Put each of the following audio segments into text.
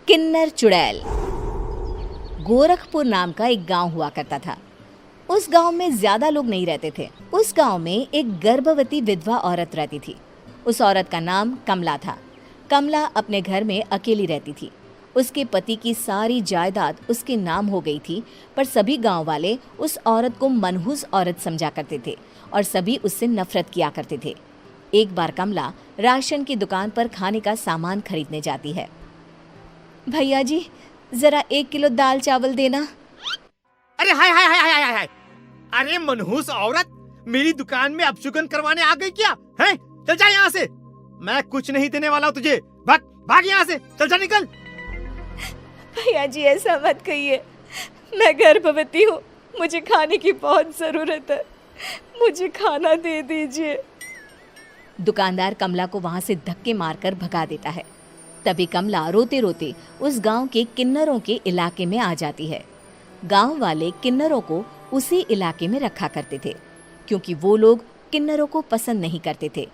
किन्नर चुड़ैल। गोरखपुर नाम का एक गांव हुआ करता था। उस गांव में ज्यादा लोग नहीं रहते थे। उस गांव में एक गर्भवती विधवा औरत रहती थी। उस औरत का नाम कमला था। कमला अपने घर में अकेली रहती थी। उसके पति की सारी जायदाद उसके नाम हो गई थी, पर सभी गांव वाले उस औरत को मनहूस औरत समझा करते थे और सभी उससे नफरत किया करते थे। एक बार कमला राशन की दुकान पर खाने का सामान खरीदने जाती है। भैया जी, जरा 1 किलो दाल चावल देना। अरे हाय हाय हाय हाय हाय हाय! अरे मनहूस औरत, मेरी दुकान में अपशुगन करवाने आ गई क्या? हैं? चल जा यहाँ से। मैं कुछ नहीं देने वाला हूँ तुझे। भाग भाग यहाँ से, चल जा, निकल। भैया जी, ऐसा मत कहिए। मैं गर्भवती हूँ, मुझे खाने की बहुत जरूरत है। मुझे खाना दे दीजिए। दुकानदार कमला को वहां से धक्के मारकर भगा देता है। तभी कमला रोते रोते उस गांव के किन्नरों के इलाके में आ जाती है। गांव वाले किन्नरों को उसी इलाके में रखा करते थे, क्योंकि वो लोग किन्नरों को पसंद नहीं करते थे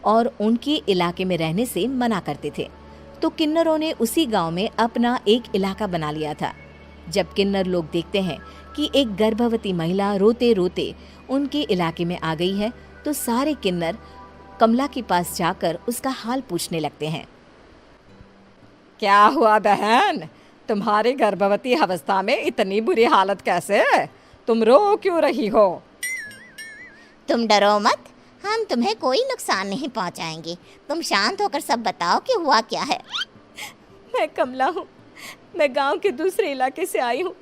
और उनके इलाके में रहने से मना करते थे। तो किन्नरों ने उसी गांव में अपना एक इलाका बना लिया था। जब किन्नर लोग देखते हैं कि एक गर्भवती महिला रोते रोते उनके इलाके में आ गई है, तो सारे किन्नर कमला के पास जाकर उसका हाल पूछने लगते हैं। क्या हुआ बहन, तुम्हारी गर्भवती अवस्था में इतनी बुरी हालत कैसे? तुम रो क्यों रही हो? तुम डरो मत, हम तुम्हें कोई नुकसान नहीं पहुंचाएंगे। तुम शांत होकर सब बताओ कि हुआ क्या है। मैं कमला हूँ। मैं गांव के दूसरे इलाके से आई हूँ।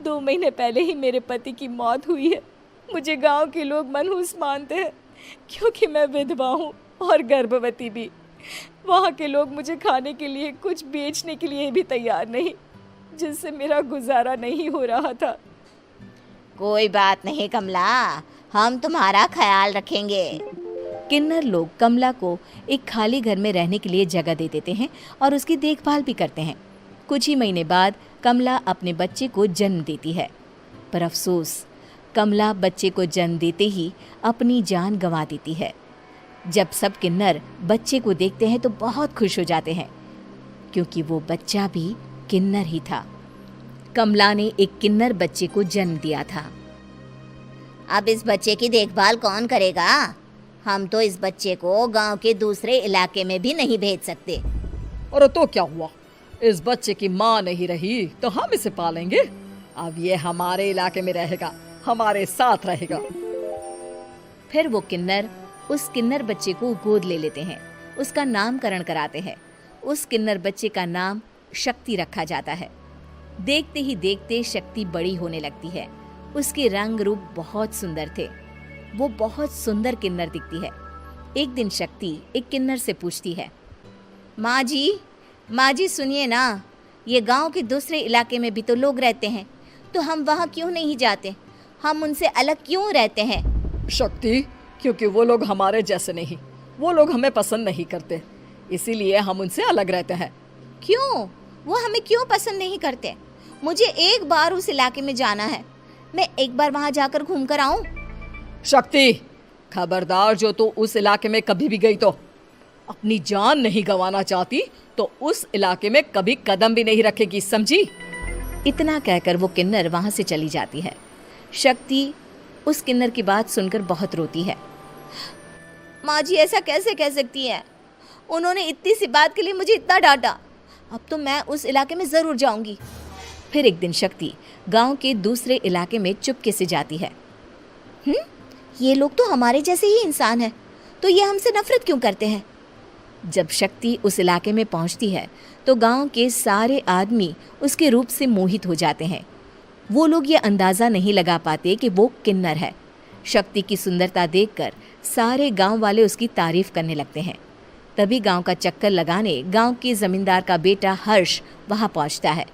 2 महीने पहले ही मेरे पति की मौत हुई है। मुझे गांव के लोग मनहूस मानते हैं, क्योंकि मैं विधवा हूँ और गर्भवती भी। वहाँ के लोग मुझे खाने के लिए कुछ बेचने के लिए भी तैयार नहीं, जिससे मेरा गुजारा नहीं हो रहा था। कोई बात नहीं कमला, हम तुम्हारा ख्याल रखेंगे। किन्नर लोग कमला को एक खाली घर में रहने के लिए जगह दे देते हैं और उसकी देखभाल भी करते हैं। कुछ ही महीने बाद कमला अपने बच्चे को जन्म देती है, पर अफसोस, कमला बच्चे को जन्म देते ही अपनी जान गंवा देती है। जब सब किन्नर बच्चे को देखते हैं तो बहुत खुश हो जाते हैं, क्योंकि वो बच्चा भी किन्नर ही था। कमला ने एक किन्नर बच्चे को जन्म दिया था। अब इस बच्चे की देखभाल कौन करेगा? हम तो इस बच्चे को गांव के दूसरे इलाके में भी नहीं भेज सकते। और तो क्या हुआ, इस बच्चे की माँ नहीं रही तो हम इसे पालेंगे। अब ये हमारे इलाके में रहेगा, हमारे साथ रहेगा। फिर वो किन्नर उस किन्नर बच्चे को गोद ले लेते हैं, उसका नामकरण कराते हैं। उस किन्नर बच्चे का नाम शक्ति रखा जाता है। देखते ही देखते शक्ति बड़ी होने लगती है। उसके रंग रूप बहुत सुंदर थे। वो बहुत सुंदर किन्नर दिखती है। एक दिन शक्ति एक किन्नर से पूछती है, माँ जी सुनिए ना, ये गांव के दूसरे इलाके में भी तो लोग रहते हैं, तो हम वहाँ क्यों नहीं जाते? हम उनसे अलग क्यों रहते हैं? शक्ति, क्योंकि वो लोग हमारे जैसे नहीं, वो लोग हमें पसंद नहीं करते, इसीलिए हम उनसे अलग रहते हैं। क्यों? वो हमें क्यों पसंद नहीं करते? मुझे एक बार उस इलाके में जाना है। मैं एक बार वहाँ जाकर घूम कर आऊँ। शक्ति, खबरदार, जो तू उस इलाके में कभी भी गई तो अपनी जान नहीं गंवाना चाहती तो उस इलाके में कभी कदम भी नहीं रखेगी, समझी? इतना कहकर वो किन्नर वहाँ से चली जाती है। शक्ति उस किन्नर की बात सुनकर बहुत रोती है। माँ जी, ऐसा कैसे कह सकती है? उन्होंने इतनी सी बात के लिए मुझे इतना डांटा। अब तो मैं उस इलाके में ज़रूर जाऊंगी। फिर एक दिन शक्ति गांव के दूसरे इलाके में चुपके से जाती है। ये लोग तो हमारे जैसे ही इंसान हैं, तो ये हमसे नफरत क्यों करते हैं? जब शक्ति उस इलाके में पहुंचती है तो गांव के सारे आदमी उसके रूप से मोहित हो जाते हैं। वो लोग ये अंदाज़ा नहीं लगा पाते कि वो किन्नर है। शक्ति की सुंदरता देखकर सारे गांव वाले उसकी तारीफ करने लगते हैं। तभी गांव का चक्कर लगाने गांव के जमींदार का बेटा हर्ष वहां पहुंचता है।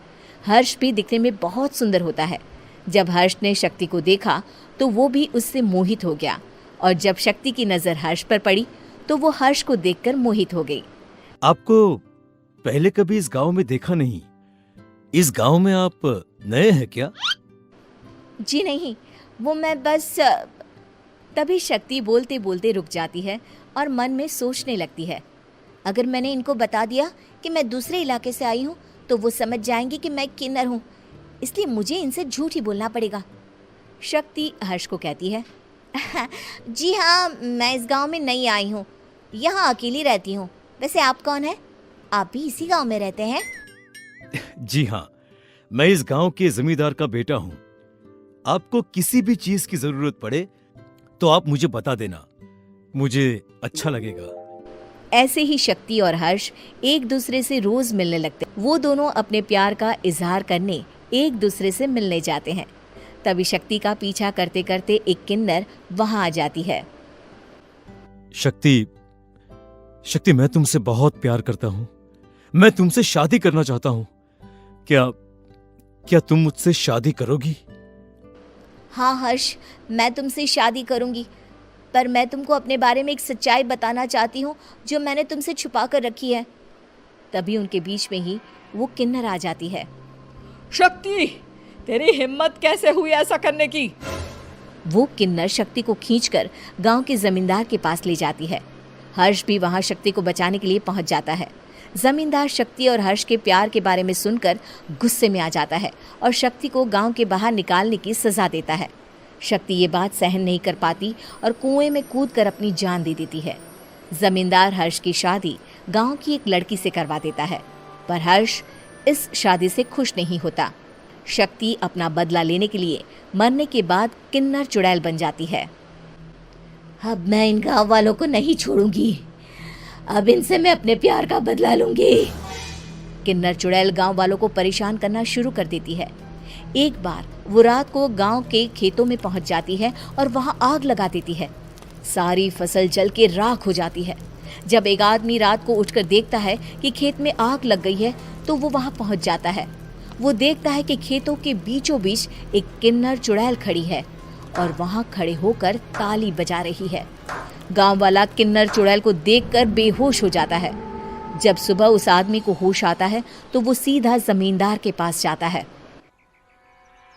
हर्ष भी दिखने में बहुत सुंदर होता है। जब हर्ष ने शक्ति को देखा तो वो भी उससे मोहित हो गया, और जब शक्ति की नज़र हर्ष पर पड़ी तो वो हर्ष को देखकर मोहित हो गई। आपको पहले कभी इस गांव में देखा नहीं। इस गांव में आप नए हैं क्या? जी नहीं, वो मैं बस। तभी शक्ति बोलते बोलते रुक जाती है और मन में सोचने लगती है, अगर मैंने इनको बता दिया कि मैं दूसरे इलाके से आई हूँ तो वो समझ जाएंगे कि मैं किन्नर हूँ, इसलिए मुझे इनसे झूठ ही बोलना पड़ेगा। शक्ति हर्ष को कहती है, जी हाँ, मैं इस गांव में नई आई हूँ, यहाँ अकेली रहती हूँ। वैसे आप कौन है? आप भी इसी गांव में रहते हैं? जी हाँ, मैं इस गांव के जमींदार का बेटा हूँ। आपको किसी भी चीज की जरूरत पड़े तो आप मुझे बता देना, मुझे अच्छा लगेगा। ऐसे ही शक्ति और हर्ष एक दूसरे से रोज मिलने लगते। वो दोनों अपने प्यार का इजहार करने एक दूसरे से मिलने जाते हैं। तभी शक्ति का पीछा करते करते एक किन्नर वहां आ जाती है। शक्ति, मैं तुमसे बहुत प्यार करता हूँ। मैं तुमसे शादी करना चाहता हूँ। क्या तुम मुझसे शादी करोगी? हाँ हर्ष, मैं तुमसे शादी करूँगी, पर मैं तुमको अपने बारे में एक सच्चाई बताना चाहती हूँ जो मैंने तुमसे छुपा कर रखी है। तभी उनके बीच में ही वो किन्नर आ जाती है। शक्ति, तेरी हिम्मत कैसे हुई ऐसा करने की? वो किन्नर शक्ति को खींचकर गांव के जमींदार के पास ले जाती है। हर्ष भी वहां शक्ति को बचाने के लिए पहुंच जाता है। जमींदार शक्ति और हर्ष के प्यार के बारे में सुनकर गुस्से में आ जाता है और शक्ति को गांव के बाहर निकालने की सजा देता है। शक्ति ये बात सहन नहीं कर पाती और कुएं में कूदकर अपनी जान दे देती है। जमींदार हर्ष की शादी गांव की एक लड़की से करवा देता है, पर हर्ष इस शादी से खुश नहीं होता। शक्ति अपना बदला लेने के लिए मरने के बाद किन्नर चुड़ैल बन जाती है। अब मैं इन गाँव वालों को नहीं छोड़ूंगी, अब इनसे मैं अपने प्यार का बदला लूंगी। किन्नर चुड़ैल गांव वालों को परेशान करना शुरू कर देती है। एक बार वो रात को गांव के खेतों में पहुंच जाती है और वहां आग लगा देती है। सारी फसल जल के राख हो जाती है। जब एक आदमी रात को उठकर देखता है कि खेत में आग लग गई है तो वो वहां पहुंच जाता है। वो देखता है कि खेतों के बीचों बीच एक किन्नर चुड़ैल खड़ी है और वहां खड़े होकर ताली बजा रही है। गांव वाला किन्नर चुड़ैल को देखकर बेहोश हो जाता है। जब सुबह उस आदमी को होश आता है तो वो सीधा जमींदार के पास जाता है।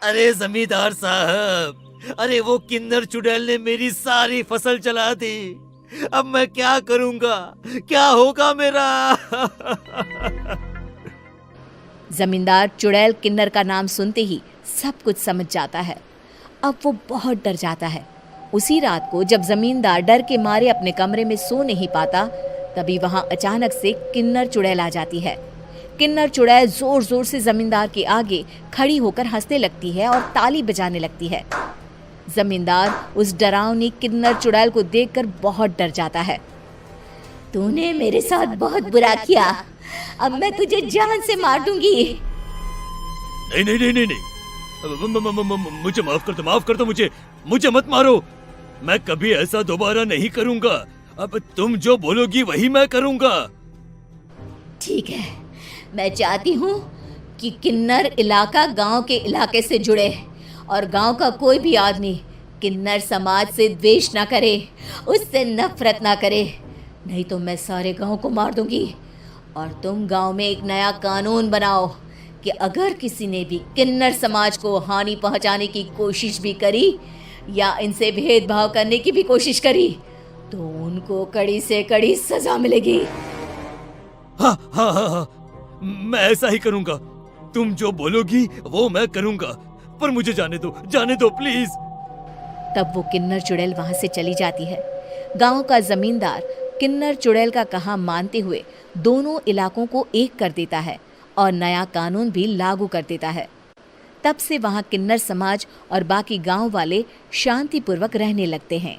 अरे जमींदार साहब, अरे वो किन्नर चुड़ैल ने मेरी सारी फसल जला दी। अब मैं क्या करूंगा? क्या होगा मेरा? जमींदार चुड़ैल किन्नर का नाम सुनते ही सब कुछ समझ जाता है। अब वो बहुत डर जाता है। उसी रात को जब जमींदार डर के मारे अपने कमरे में सो नहीं पाता, तभी वहां अचानक से किन्नर चुड़ैल आ जाती है। किन्नर चुड़ैल जोर जोर से जमींदार के आगे खड़ी होकर हंसने लगती है और ताली बजाने लगती है। जमींदार उस डरावनी किन्नर चुड़ैल को देखकर बहुत डर जाता है। तूने मेरे साथ बहुत बुरा किया, अब मैं तुझे जान से मार दूंगी। नहीं नहीं नहीं नहीं नहीं, मुझे माफ कर दो, मुझे मत मारो। मैं कभी ऐसा दोबारा नहीं करूंगा। अब तुम जो बोलोगी वही मैं करूंगा। ठीक है, मैं चाहती हूँ कि किन्नर इलाका गांव के इलाके से जुड़े और गांव का कोई भी आदमी किन्नर समाज से द्वेष ना करे, उससे नफरत ना करे, नहीं तो मैं सारे गांव को मार दूंगी। और तुम गांव में एक नया कानून बनाओ कि अगर किसी ने भी किन्नर समाज को हानि पहुंचाने की कोशिश भी करी या इनसे भेदभाव करने की भी कोशिश करी तो उनको कड़ी से कड़ी सजा मिलेगी। हाँ हाँ हाँ हाँ, मैं ऐसा ही करूंगा। तुम जो बोलोगी वो मैं करूंगा, पर मुझे जाने दो प्लीज। तब वो किन्नर चुड़ैल वहां से चली जाती है। गांव का जमींदार किन्नर चुड़ैल का कहा मानते हुए दोनों इलाकों को एक कर देता है और नया कानून भी लागू कर देता है। तब से वहां किन्नर समाज और बाकी गांव वाले शांतिपूर्वक रहने लगते हैं।